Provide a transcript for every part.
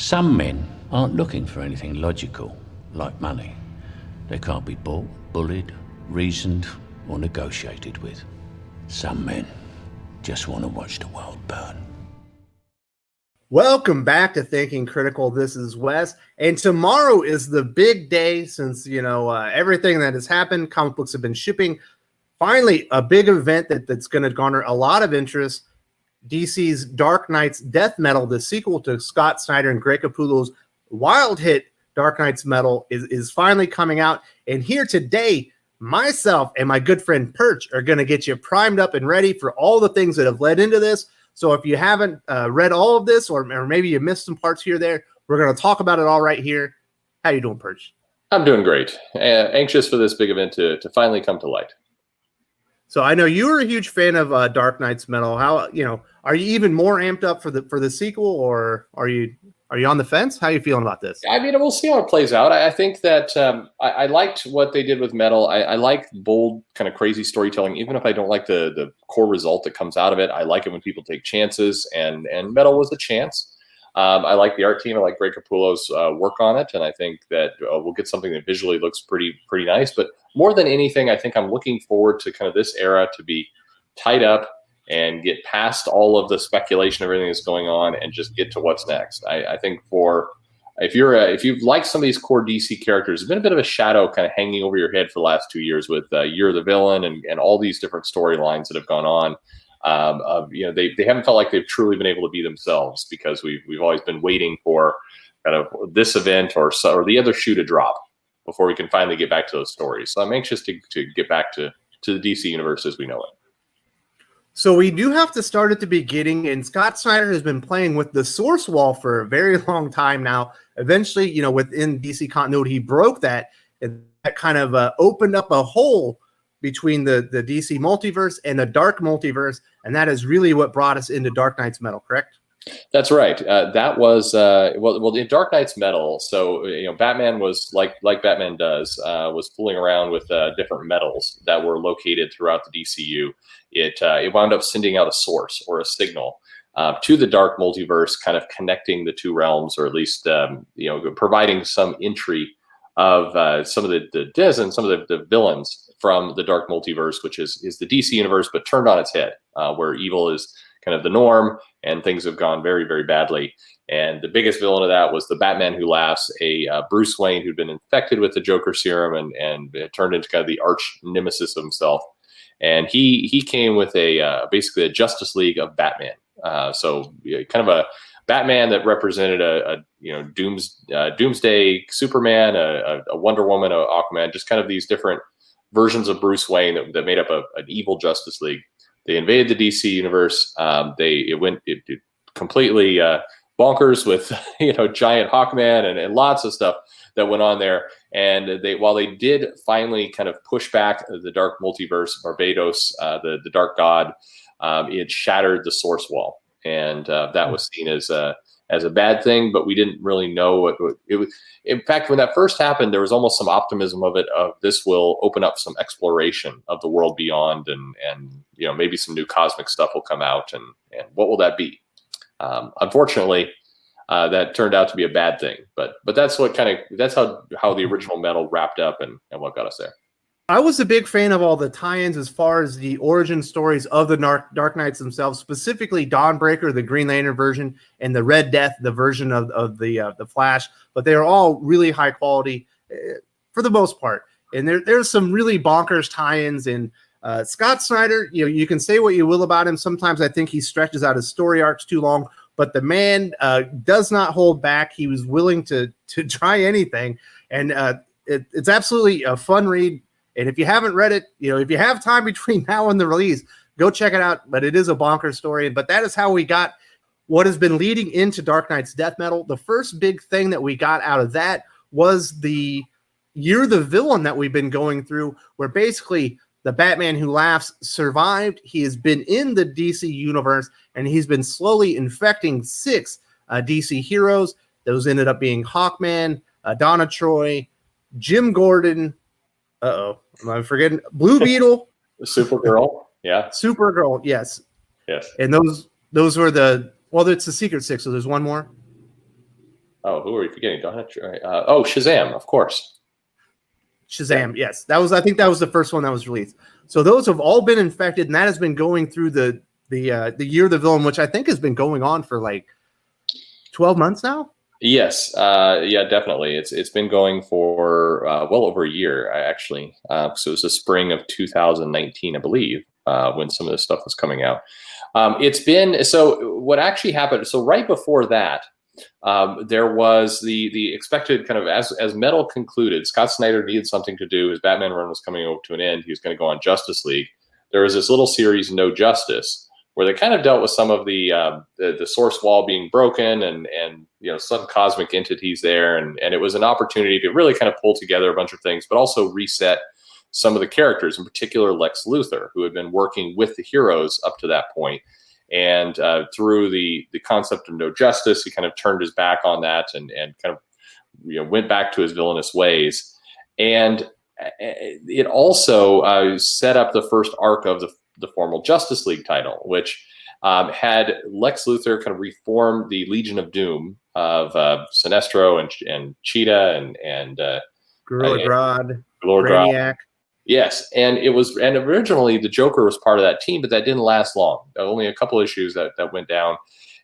Some men aren't looking for anything logical, like money. They can't be bought, bullied, reasoned, or negotiated with. Some men just want to watch the world burn. Welcome back to Thinking Critical. This is Wes, and tomorrow is the big day since, everything that has happened. Comic books have been shipping. Finally, a big event that's going to garner a lot of interest. DC's Dark Knight's Death Metal, the sequel to Scott Snyder and Greg Capullo's wild hit Dark Knight's Metal, is finally coming out. And here today, myself and my good friend Perch are going to get you primed up and ready for all the things that have led into this. So if you haven't read all of this, or maybe you missed some parts here or there, we're going to talk about it all right here. How you doing, Perch? I'm doing great. Anxious for this big event to finally come to light. So I know you were a huge fan of Dark Knight's Metal. How, are you even more amped up for the sequel, or are you on the fence? How are you feeling about this? I mean, we'll see how it plays out. I think that I liked what they did with Metal. I like bold, kind of crazy storytelling, even if I don't like the core result that comes out of it. I like it when people take chances, and Metal was a chance. I like the art team. I like Greg Capullo's work on it, and I think that we'll get something that visually looks pretty nice. But more than anything, I think I'm looking forward to kind of this era to be tied up and get past all of the speculation, everything that's going on, and just get to what's next. I think if you've liked some of these core DC characters, there's been a bit of a shadow kind of hanging over your head for the last 2 years with You're the Villain and all these different storylines that have gone on. They haven't felt like they've truly been able to be themselves, because we've always been waiting for kind of this event or the other shoe to drop before we can finally get back to those stories. So I'm anxious to get back to the DC universe as we know it. So we do have to start at the beginning, and Scott Snyder has been playing with the source wall for a very long time now. Eventually, within DC continuity, he broke that, and that kind of opened up a hole between the DC Multiverse and the Dark Multiverse, and that is really what brought us into Dark Knight's Metal, correct? That's right. That was in Dark Knight's Metal. So Batman was like Batman does, was fooling around with different metals that were located throughout the DCU. It wound up sending out a source or a signal to the Dark Multiverse, kind of connecting the two realms, or at least providing some entry of some of the Diz and some of the villains from the Dark Multiverse, which is the DC universe, but turned on its head, where evil is kind of the norm, and things have gone very, very badly. And the biggest villain of that was the Batman Who Laughs, a Bruce Wayne who'd been infected with the Joker serum and turned into kind of the arch nemesis of himself. And he came with basically a Justice League of Batman. So kind of a Batman that represented a Doomsday Superman, a Wonder Woman, a Aquaman, just kind of these different versions of Bruce Wayne that made up an evil Justice League. They invaded the DC universe. It went completely bonkers with giant Hawkman and lots of stuff that went on there. And while they did finally kind of push back the Dark Multiverse, Barbados, the Dark God, it shattered the source wall, and that was seen as a bad thing. But we didn't really know what it was. In fact, when that first happened, there was almost some optimism of this will open up some exploration of the world beyond, and maybe some new cosmic stuff will come out, and what will that be? Unfortunately, that turned out to be a bad thing. But that's how the original Metal wrapped up and what got us there. I was a big fan of all the tie-ins as far as the origin stories of the Dark Knights themselves, specifically Dawnbreaker, the Green Lantern version, and the Red Death, the version of the Flash. But they are all really high quality for the most part. And there's some really bonkers tie-ins. And Scott Snyder, you can say what you will about him. Sometimes I think he stretches out his story arcs too long, but the man does not hold back. He was willing to try anything, and it's absolutely a fun read. And if you haven't read it, if you have time between now and the release, go check it out. But it is a bonkers story. But that is how we got what has been leading into Dark Knight's Death Metal. The first big thing that we got out of that was the You're the Villain that we've been going through, where basically the Batman Who Laughs survived. He has been in the DC universe, and he's been slowly infecting 6 DC heroes. Those ended up being Hawkman, Donna Troy, Jim Gordon. Am I forgetting? Blue Beetle. Supergirl. Yeah. Supergirl. Yes. Yes. And those were it's the Secret 6. So there's one more. Oh, who are we forgetting? Shazam, of course. Shazam, yes. I think that was the first one that was released. So those have all been infected, and that has been going through the Year of the Villain, which I think has been going on for like 12 months now. Yes, yeah, definitely. It's been going for well over a year, actually. So it was the spring of 2019, I believe, when some of this stuff was coming out. So what actually happened? So right before that, there was the expected kind of as Metal concluded. Scott Snyder needed something to do. His Batman run was coming over to an end. He was going to go on Justice League. There was this little series, No Justice, where they kind of dealt with some of the source wall being broken and some cosmic entities there, and it was an opportunity to really kind of pull together a bunch of things, but also reset some of the characters, in particular Lex Luthor, who had been working with the heroes up to that point. And through the concept of No Justice, he kind of turned his back on that and kind of went back to his villainous ways. And it also set up the first arc of the formal Justice League title, which had Lex Luthor kind of reform the Legion of Doom of Sinestro and Cheetah and Gorilla Grodd, Brainiac. Yes, and originally the Joker was part of that team, but that didn't last long. Only a couple issues that went down,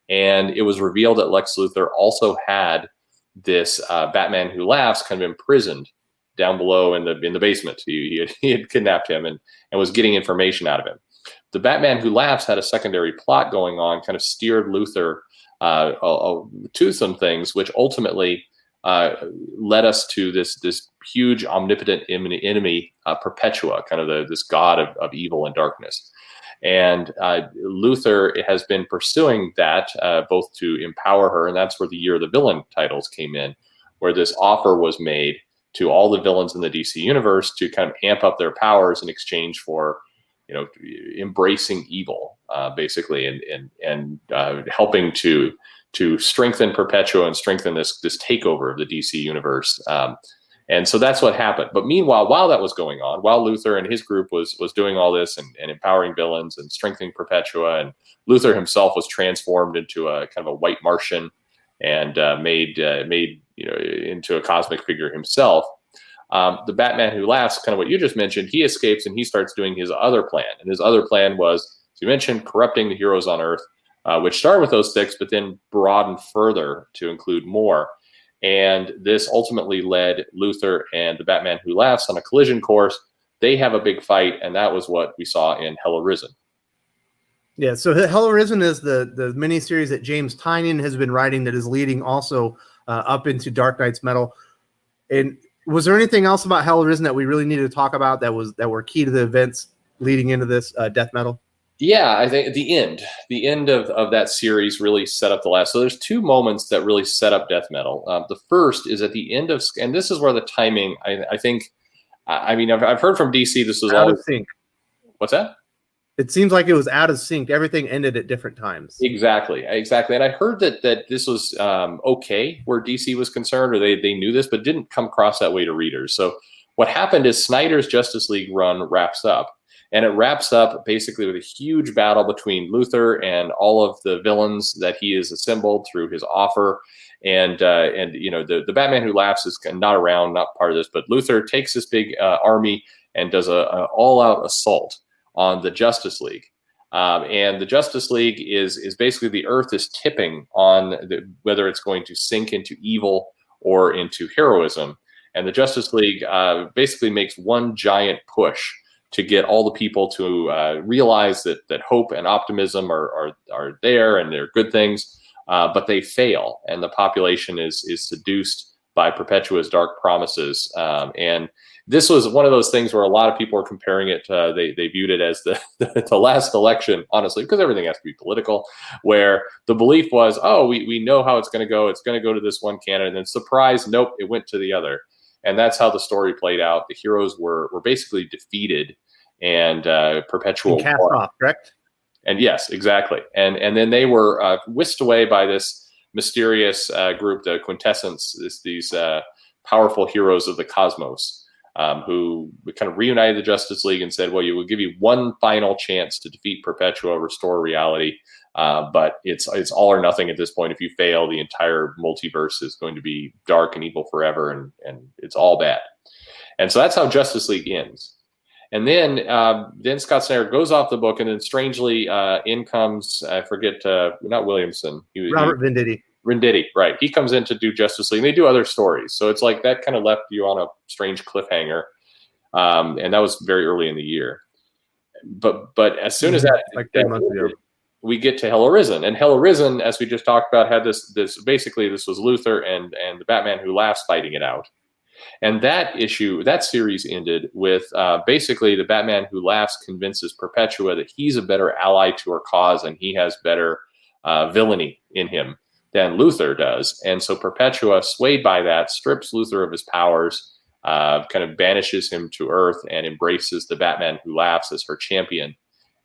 and it was revealed that Lex Luthor also had this Batman Who Laughs kind of imprisoned down below in the basement. He had kidnapped him and was getting information out of him. The Batman Who Laughs had a secondary plot going on, kind of steered Luthor to some things, which ultimately led us to this huge omnipotent enemy, Perpetua, kind of this god of evil and darkness. And Luthor has been pursuing that both to empower her, and that's where the Year of the Villain titles came in, where this offer was made to all the villains in the DC universe to kind of amp up their powers in exchange for embracing evil, basically, and helping to strengthen Perpetua and strengthen this takeover of the DC universe. And so that's what happened. But meanwhile, while that was going on, while Luthor and his group was doing all this and empowering villains and strengthening Perpetua, and Luthor himself was transformed into a kind of a white Martian and made into a cosmic figure himself. The Batman Who Laughs, kind of what you just mentioned, he escapes and he starts doing his other plan. And his other plan was, as you mentioned, corrupting the heroes on Earth, which started with those 6, but then broadened further to include more. And this ultimately led Luthor and the Batman Who Laughs on a collision course. They have a big fight, and that was what we saw in Hell Arisen. Yeah, so Hell Arisen is the miniseries that James Tynion has been writing that is leading also up into Dark Knight's Metal. And was there anything else about Hell Arisen that we really needed to talk about that were key to the events leading into this Death Metal? Yeah, I think the end of that series really set up the last. So there's 2 moments that really set up Death Metal. The first is at the end of, and this is where the timing, I think, I mean, I've heard from DC, this was out of sync. What's that? It seems like it was out of sync. Everything ended at different times. Exactly. And I heard that this was okay where DC was concerned, or they knew this, but didn't come across that way to readers. So what happened is Snyder's Justice League run wraps up. And it wraps up basically with a huge battle between Luthor and all of the villains that he has assembled through his offer. And the Batman Who Laughs is not around, not part of this, but Luthor takes this big army and does a all-out assault on the Justice League. And the Justice League is basically the Earth is tipping on whether it's going to sink into evil or into heroism. And the Justice League basically makes one giant push to get all the people to realize that hope and optimism are there and they're good things, but they fail, and the population is seduced by Perpetua's dark promises. And this was one of those things where a lot of people are comparing it. They viewed it as the last election, honestly, because everything has to be political, where the belief was, oh, we know how it's going to go. It's going to go to this one candidate, and then surprise, nope, it went to the other. And that's how the story played out. The heroes were basically defeated, and Perpetua cast off, correct? And yes, exactly. And then they were whisked away by this mysterious group, the Quintessence, these powerful heroes of the cosmos. who kind of reunited the Justice League and said, well, you will give you one final chance to defeat Perpetua, restore reality. But it's all or nothing at this point. If you fail, the entire multiverse is going to be dark and evil forever, and it's all bad. And so that's how Justice League ends. And then Scott Snyder goes off the book, and then strangely in comes, I forget, not Williamson. Robert Venditti. Venditti, right. He comes in to do Justice League, and they do other stories. So it's like that kind of left you on a strange cliffhanger. And that was very early in the year. But as soon as that, like 10 months ago, we get to Hell Arisen. And Hell Arisen, as we just talked about, had this basically this was Luthor and the Batman Who Laughs fighting it out. And that series ended with basically the Batman Who Laughs convinces Perpetua that he's a better ally to her cause and he has better villainy in him than Luthor does. And so Perpetua, swayed by that, strips Luthor of his powers, kind of banishes him to Earth and embraces the Batman Who Laughs as her champion.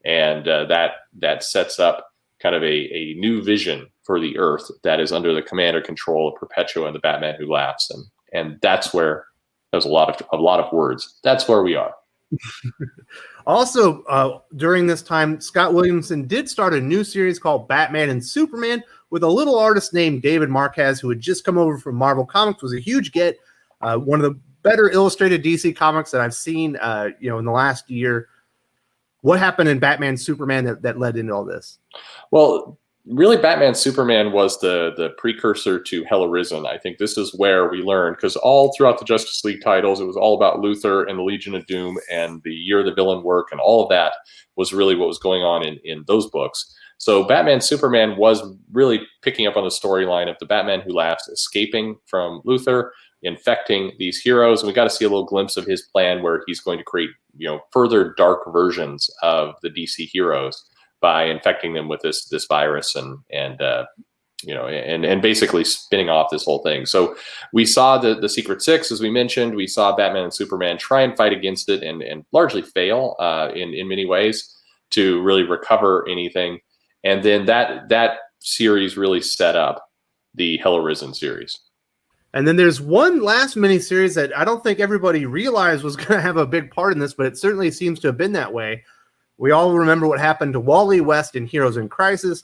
And that sets up kind of a new vision for the Earth that is under the command or control of Perpetua and the Batman Who Laughs. And that's where there's a lot of words. That's where we are. Also, during this time, Scott Williamson did start a new series called Batman and Superman with a little artist named David Marquez, who had just come over from Marvel Comics. Was a huge get, one of the better illustrated DC comics that I've seen, in the last year. What happened in Batman Superman that led into all this? Well, really, Batman Superman was the precursor to Hell Arisen. I think this is where we learned, because all throughout the Justice League titles, it was all about Luthor and the Legion of Doom and the Year of the Villain work, and all of that was really what was going on in those books. So Batman Superman was really picking up on the storyline of the Batman Who Laughs escaping from Luthor, infecting these heroes, and we got to see a little glimpse of his plan where he's going to create further dark versions of the DC heroes by infecting them with this virus and basically spinning off this whole thing. So we saw the Secret Six, as we mentioned. We saw Batman and Superman try and fight against it and largely fail in many ways to really recover anything. And then that series really set up the Hell Arisen series. And then there's one last miniseries that I don't think everybody realized was going to have a big part in this, but it certainly seems to have been that way. We all remember what happened to Wally West in Heroes in Crisis,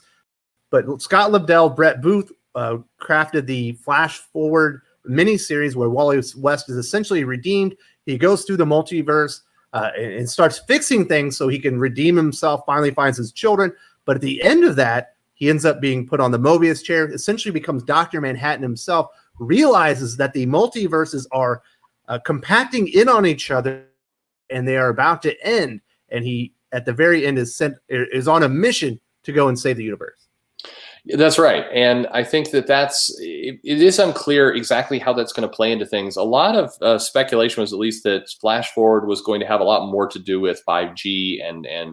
but Scott Lobdell, Brett Booth crafted the Flash Forward miniseries where Wally West is essentially redeemed. He goes through the multiverse and starts fixing things so he can redeem himself, finally finds his children. But at the end of that, he ends up being put on the Mobius chair, essentially becomes Dr. Manhattan himself, realizes that the multiverses are compacting in on each other and they are about to end. And he, at the very end, is on a mission to go and save the universe. That's right. And I think it is unclear exactly how that's going to play into things. A lot of speculation was at least that Flash Forward was going to have a lot more to do with 5G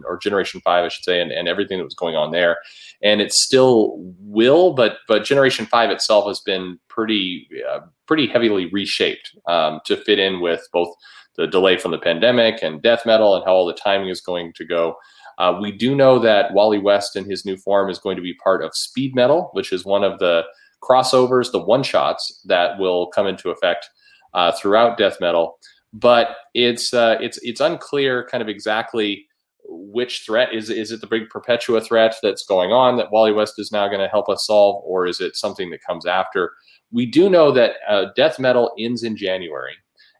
or Generation 5, I should say, and everything that was going on there. And it still will, but Generation 5 itself has been pretty heavily reshaped to fit in with both the delay from the pandemic and death metal and how all the timing is going to go. We do know that Wally West in his new form is going to be part of Speed Metal, which is one of the crossovers, the one-shots that will come into effect throughout death metal. But it's unclear kind of exactly which threat. Is it the big Perpetua threat that's going on that Wally West is now going to help us solve, or is it something that comes after? We do know that death metal ends in January,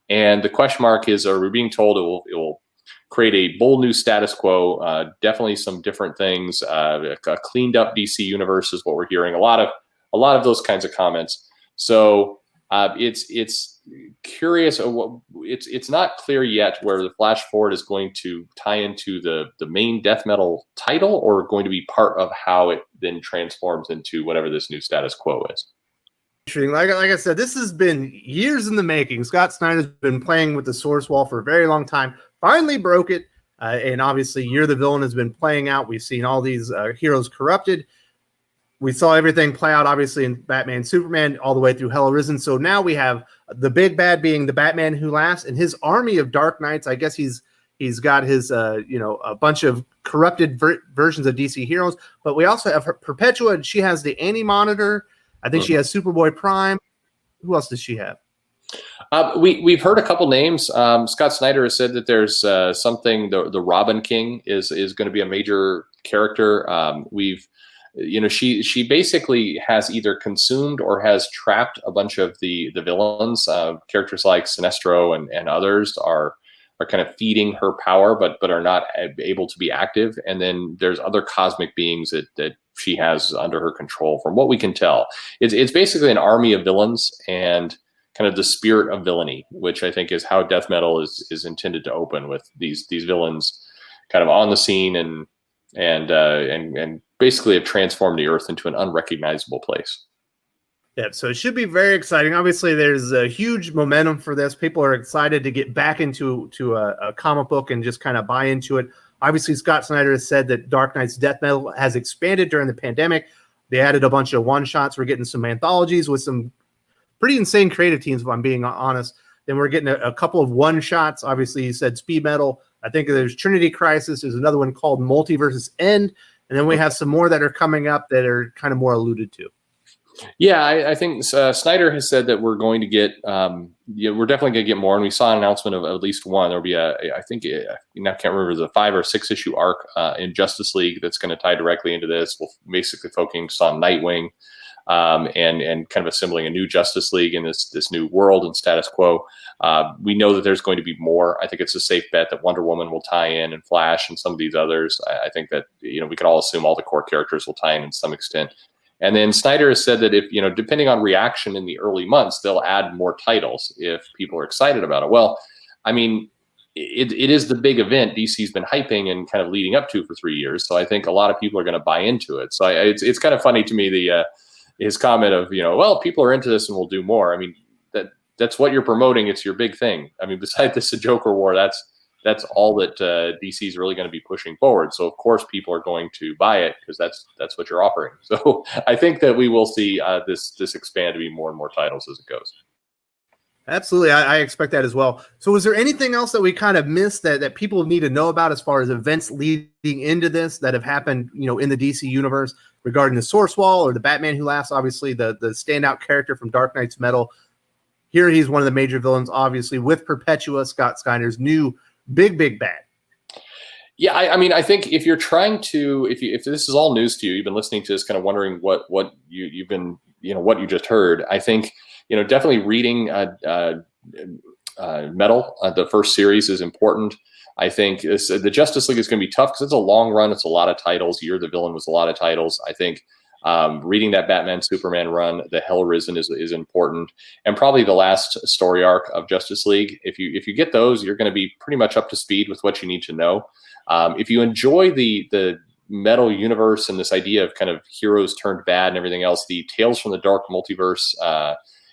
and the question mark is, are we being told it will create a bold new status quo, definitely some different things, a cleaned up DC universe is what we're hearing. A lot of those kinds of comments. So it's curious. It's not clear yet where the Flash Forward is going to tie into the main death metal title, or going to be part of how it then transforms into whatever this new status quo is. Like I said, this has been years in the making. Scott Snyder's been playing with the source wall for a very long time. Finally broke it, and obviously Year of the Villain has been playing out. We've seen all these heroes corrupted. We saw everything play out, obviously, in Batman Superman all the way through Hell Arisen. So now we have the big bad being the Batman Who Laughs and his army of Dark Knights. I guess he's got his a bunch of corrupted versions of DC heroes. But we also have Perpetua. She has the Anti-Monitor. I think she has Superboy Prime. Who else does she have? We've heard a couple names. Scott Snyder has said that there's something. The Robin King is going to be a major character. She basically has either consumed or has trapped a bunch of the villains. Characters like Sinestro and others are kind of feeding her power, but are not able to be active. And then there's other cosmic beings that she has under her control. From what we can tell, it's basically an army of villains and kind of the spirit of villainy, which I think is how death metal is intended to open, with these villains kind of on the scene and basically have transformed the earth into an unrecognizable place. Yeah, so it should be very exciting. Obviously, there's a huge momentum for this. People are excited to get back into a comic book and just kind of buy into it. Obviously, Scott Snyder has said that Dark Knight's death metal has expanded during the pandemic. They added a bunch of one-shots. We're getting some anthologies with some pretty insane creative teams, if I'm being honest. Then we're getting a couple of one-shots. Obviously, he said speed metal. I think there's Trinity Crisis. There's another one called Multiverse's End. And then we have some more that are coming up that are kind of more alluded to. Yeah, I think Snyder has said that we're going to get, we're definitely going to get more. And we saw an announcement of at least one. There'll be I can't remember, the 5 or 6 issue arc in Justice League that's going to tie directly into this. We'll basically focus on Nightwing and kind of assembling a new Justice League in this new world and status quo. We know that there's going to be more. I think it's a safe bet that Wonder Woman will tie in, and Flash, and some of these others. I think that, we can all assume all the core characters will tie in some extent. And then Snyder has said that if, depending on reaction in the early months, they'll add more titles if people are excited about it. Well, I mean, it is the big event DC's been hyping and kind of leading up to for 3 years. So I think a lot of people are going to buy into it. So it's kind of funny to me, his comment of, well, people are into this and we'll do more. I mean, that's what you're promoting. It's your big thing. I mean, besides this, a Joker War, that's all that DC is really going to be pushing forward. So of course people are going to buy it because that's what you're offering. So I think that we will see this expand to be more and more titles as it goes. Absolutely. I expect that as well. So is there anything else that we kind of missed that people need to know about as far as events leading into this that have happened, in the DC universe regarding the Source Wall or the Batman Who Laughs? Obviously the standout character from Dark Knight's Metal. Here he's one of the major villains, obviously, with Perpetua, Scott Snyder's new big bad. Yeah, I mean, I think if you're trying to, if this is all news to you, you've been listening to this, kind of wondering what you've been, what you just heard. I think, definitely reading Metal, the first series, is important. I think the Justice League is going to be tough because it's a long run. It's a lot of titles. You're the Villain was a lot of titles. I think reading that Batman Superman run, the Arisen is important, and probably the last story arc of Justice League. If you get those, you're going to be pretty much up to speed with what you need to know. If you enjoy the Metal universe and this idea of kind of heroes turned bad and everything else, the Tales from the Dark Multiverse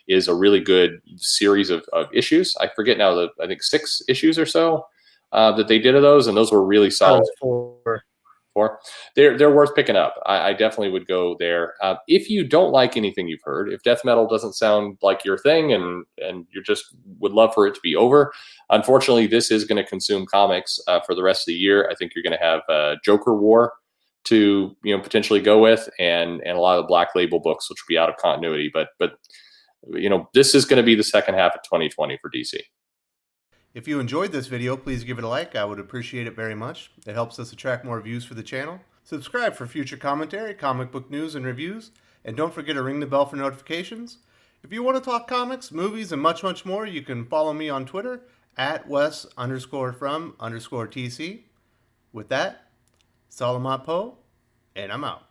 is a really good series of issues. I forget now, I think 6 issues or so that they did of those, and those were really solid. 4. They're worth picking up. I definitely would go there. If you don't like anything you've heard, if death metal doesn't sound like your thing and you just would love for it to be over, unfortunately, this is going to consume comics for the rest of the year. I think you're going to have Joker War to potentially go with, and a lot of the Black Label books, which will be out of continuity. But this is going to be the second half of 2020 for DC. If you enjoyed this video, please give it a like. I would appreciate it very much. It helps us attract more views for the channel. Subscribe for future commentary, comic book news, and reviews. And don't forget to ring the bell for notifications. If you want to talk comics, movies, and much more, you can follow me on Twitter at Wes_from_TC. With that, Salamat Po, and I'm out.